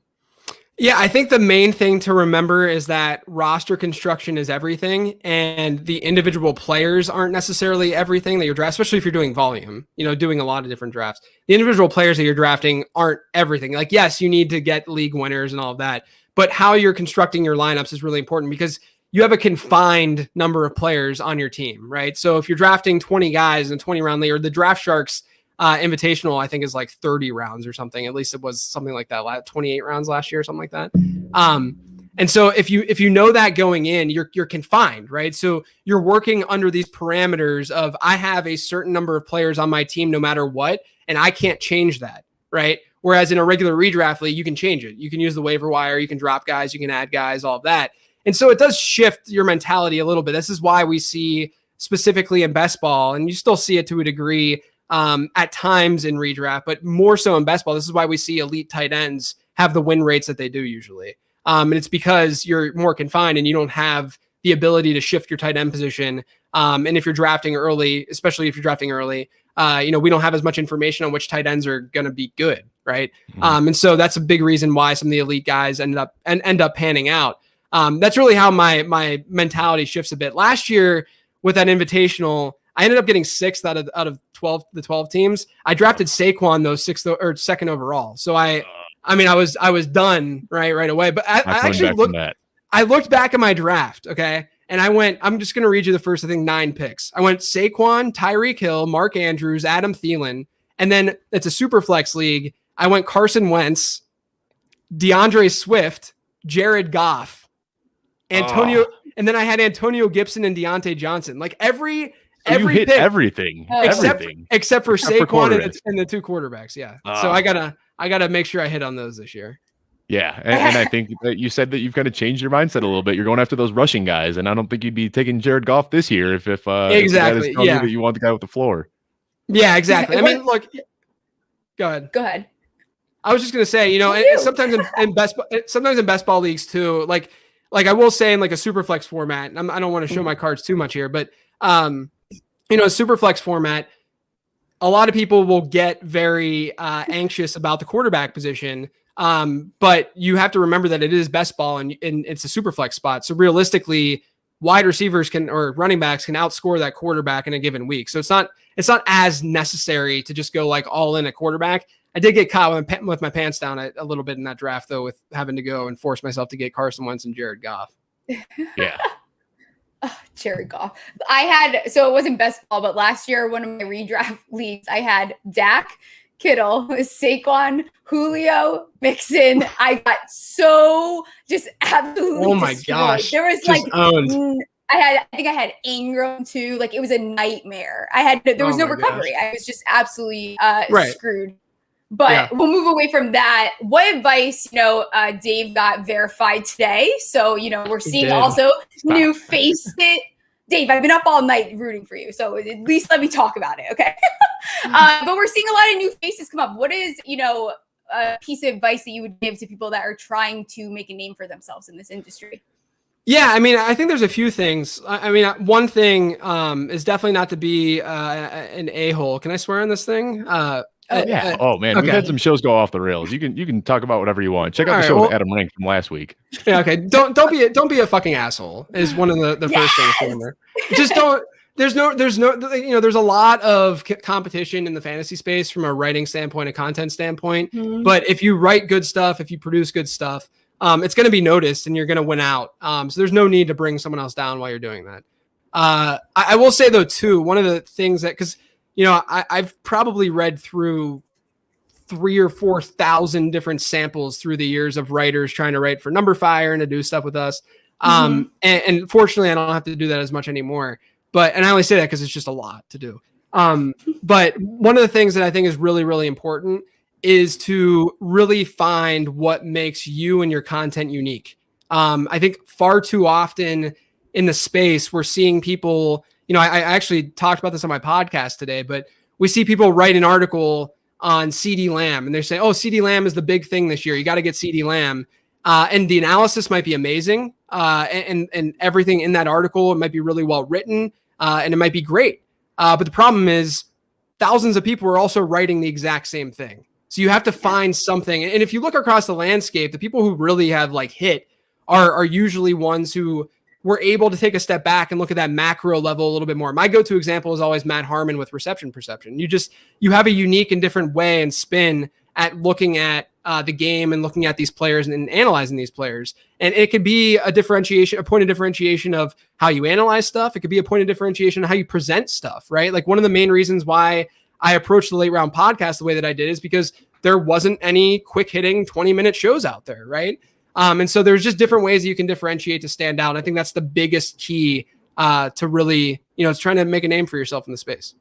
Yeah, I think the main thing to remember is that roster construction is everything, and the individual players aren't necessarily everything that you're drafting, especially if you're doing volume, doing a lot of different drafts. The individual players that you're drafting aren't everything. Like, yes, you need to get league winners and all of that, but how you're constructing your lineups is really important because you have a confined number of players on your team, right? So if you're drafting 20 guys in a 20-round league, or the Draft Sharks Invitational, I think, is like 30 rounds or something. At least it was something like that. 28 rounds last year or something like that. And so if you know that going in, you're confined, right? So you're working under these parameters of, I have a certain number of players on my team no matter what, and I can't change that, right? Whereas in a regular redraft league, you can change it. You can use the waiver wire, you can drop guys, you can add guys, all of that. And so it does shift your mentality a little bit. This is why we see specifically in best ball, and you still see it to a degree at times in redraft, but more so in best ball. This is why we see elite tight ends have the win rates that they do usually. And it's because you're more confined and you don't have the ability to shift your tight end position. And if you're drafting early, especially if you're drafting early, we don't have as much information on which tight ends are going to be good. Right. And so that's a big reason why some of the elite guys end up panning out. That's really how my mentality shifts a bit. Last year with that invitational, I ended up getting sixth out of 12 teams. I drafted Saquon though, sixth or second overall. So I was done right away. But I actually looked back at my draft, okay, and I'm just gonna read you the first, I think, 9 picks. I went Saquon, Tyreek Hill, Mark Andrews, Adam Thielen, and then it's a super flex league. I went Carson Wentz, DeAndre Swift, Jared Goff, Antonio, and then I had Antonio Gibson and Deontay Johnson. Like every hit pick, everything except for Saquon and the 2 quarterbacks. Yeah. So I gotta make sure I hit on those this year. Yeah. And I think that you said that you've kind of changed your mindset a little bit. You're going after those rushing guys. And I don't think you'd be taking Jared Goff this year if exactly. You that you want the guy with the floor. Yeah, exactly. I mean, look, go ahead. I was just going to say, sometimes in best ball leagues too, like I will say in like a super flex format, and I don't want to show my cards too much here, but a super flex format, a lot of people will get very anxious about the quarterback position. But you have to remember that it is best ball and it's a super flex spot. So realistically, wide receivers or running backs can outscore that quarterback in a given week. So it's not as necessary to just go like all in at quarterback. I did get caught with my pants down a little bit in that draft though, with having to go and force myself to get Carson Wentz and Jared Goff. Yeah. Oh, Jared Goff. So it wasn't best ball, but last year, one of my redraft leagues, I had Dak, Kittle, Saquon, Julio, Mixon. I got so just absolutely oh my destroyed. Gosh. There was just owned. I think I had Ingram too. Like it was a nightmare. There was no recovery. Gosh. I was just absolutely screwed. But we'll move away from that. What advice, Dave got verified today. So, we're seeing also new face it. Dave, I've been up all night rooting for you. So at least let me talk about it. Okay. But we're seeing a lot of new faces come up. What is, a piece of advice that you would give to people that are trying to make a name for themselves in this industry? Yeah, I mean, I think there's a few things. I mean, one thing is definitely not to be an a-hole. Can I swear on this thing? Yeah. Oh man, we've had some shows go off the rails. You can talk about whatever you want. Check out the show with Adam Rank from last week. Yeah. Okay. Don't be a fucking asshole is one of the first things to remember. Just don't. There's a lot of competition in the fantasy space from a writing standpoint, a content standpoint. Mm-hmm. But if you write good stuff, if you produce good stuff, it's going to be noticed and you're going to win out. So there's no need to bring someone else down while you're doing that. I will say though too, one of the things that because. I've probably read through 3,000 or 4,000 different samples through the years of writers trying to write for Number Fire and to do stuff with us. And fortunately, I don't have to do that as much anymore. And I only say that because it's just a lot to do. But one of the things that I think is really, really important is to really find what makes you and your content unique. I think far too often in the space, we're seeing people. I actually talked about this on my podcast today, but we see people write an article on CD Lamb and they're saying, oh, CD Lamb is the big thing this year. You got to get CD Lamb. And the analysis might be amazing. And everything in that article, it might be really well written and it might be great. But the problem is thousands of people are also writing the exact same thing. So you have to find something. And if you look across the landscape, the people who really have like hit are usually ones who were able to take a step back and look at that macro level a little bit more. My go-to example is always Matt Harmon with reception perception. You have a unique and different way and spin at looking at the game and looking at these players and analyzing these players. And it could be a point of differentiation of how you analyze stuff. It could be a point of differentiation of how you present stuff, right? Like one of the main reasons why I approached the Late Round podcast the way that I did is because there wasn't any quick hitting 20-minute shows out there, right? And so there's just different ways that you can differentiate to stand out. And I think that's the biggest key to really, it's trying to make a name for yourself in the space.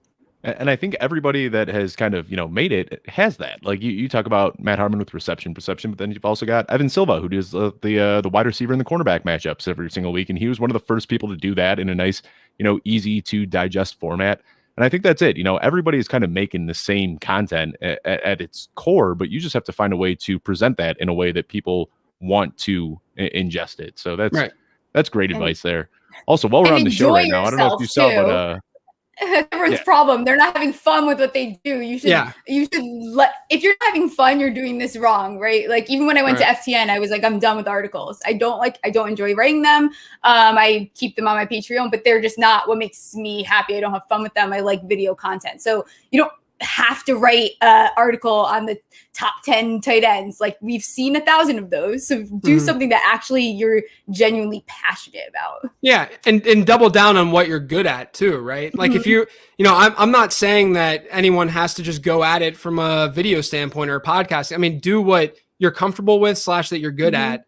And I think everybody that has kind of, made it has that. Like you talk about Matt Harmon with reception perception, but then you've also got Evan Silva, who does the wide receiver and the cornerback matchups every single week. And he was one of the first people to do that in a nice, easy to digest format. And I think that's it. Everybody is kind of making the same content at its core, but you just have to find a way to present that in a way that people want to ingest it. So that's great advice there. Also, while we're on the show right now, I don't know if you saw, but everyone's problem. They're not having fun with what they do. You should if you're not having fun, you're doing this wrong, right? Like even when I went to FTN, I was like, I'm done with articles. I don't enjoy writing them. I keep them on my Patreon, but they're just not what makes me happy. I don't have fun with them. I like video content. So you don't have to write an article on the top 10 tight ends. Like we've seen 1,000 of those. So do something that actually you're genuinely passionate about. Yeah. And double down on what you're good at too, right? Like if I'm not saying that anyone has to just go at it from a video standpoint or a podcast. I mean, do what you're comfortable with / that you're good at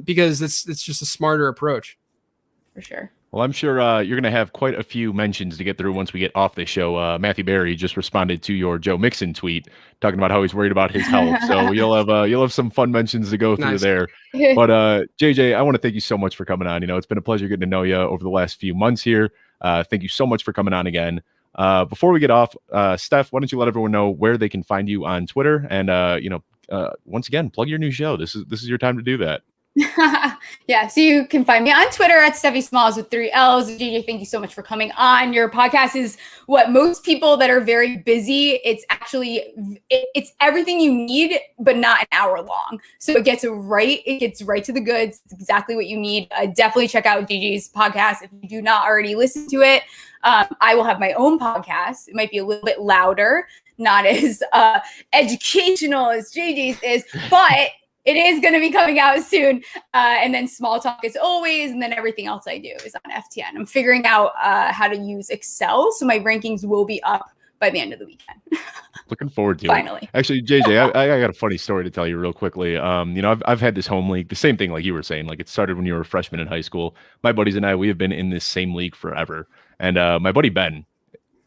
because it's just a smarter approach. For sure. Well, I'm sure you're going to have quite a few mentions to get through once we get off the show. Matthew Berry just responded to your Joe Mixon tweet talking about how he's worried about his health. So you'll have some fun mentions to go through there. But JJ, I want to thank you so much for coming on. It's been a pleasure getting to know you over the last few months here. Thank you so much for coming on again. Before we get off, Steph, why don't you let everyone know where they can find you on Twitter? And once again, plug your new show. This is your time to do that. Yeah, so you can find me on Twitter at Stephie Smalls with 3 L's. JJ, thank you so much for coming on. Your podcast is what most people that are very busy, it's everything you need, but not an hour long. So it gets right to the goods. It's exactly what you need. Definitely check out JJ's podcast if you do not already listen to it. I will have my own podcast. It might be a little bit louder, not as educational as JJ's is, but it is going to be coming out soon. And then Small Talk as always. And then everything else I do is on FTN. I'm figuring out how to use Excel. So my rankings will be up by the end of the weekend. Looking forward to Finally. It. Actually, JJ, I got a funny story to tell you real quickly. I've had this home league, the same thing like you were saying, like it started when you were a freshman in high school. My buddies and I, we have been in this same league forever. And my buddy Ben,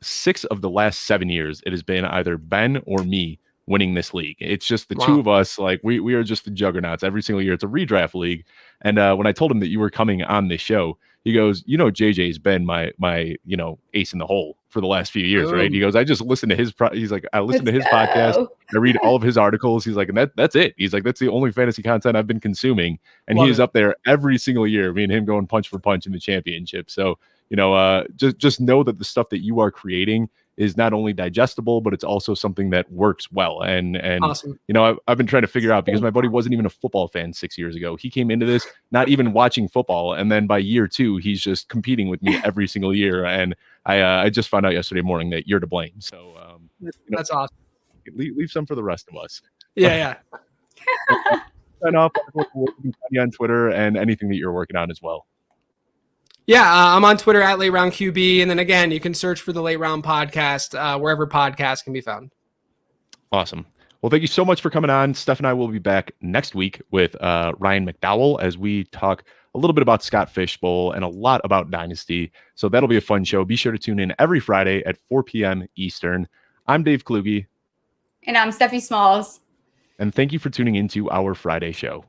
6 of the last 7 years, it has been either Ben or me winning this league. It's just the two of us. Like we are just the juggernauts every single year. It's a redraft league. And when I told him that you were coming on this show, he goes, JJ's been my ace in the hole for the last few years, right? He goes, I just listen to his he's like, I listen to his podcast. I read all of his articles. He's like, and that's it. He's like, that's the only fantasy content I've been consuming. And he is up there every single year, me and him going punch for punch in the championship. So, just know that the stuff that you are creating is not only digestible, but it's also something that works well. And awesome. I've been trying to figure out, because my buddy wasn't even a football fan 6 years ago. He came into this not even watching football, and then by year 2, he's just competing with me every single year. And I just found out yesterday morning that you're to blame. So that's awesome. Leave some for the rest of us. Yeah. Sign off on Twitter and anything that you're working on as well. Yeah, I'm on Twitter at Late Round QB. And then again, you can search for the Late Round Podcast wherever podcasts can be found. Awesome. Well, thank you so much for coming on. Steph and I will be back next week with Ryan McDowell as we talk a little bit about Scott Fishbowl and a lot about Dynasty. So that'll be a fun show. Be sure to tune in every Friday at 4 p.m. Eastern. I'm Dave Kluge. And I'm Stephie Smalls. And thank you for tuning into our Friday show.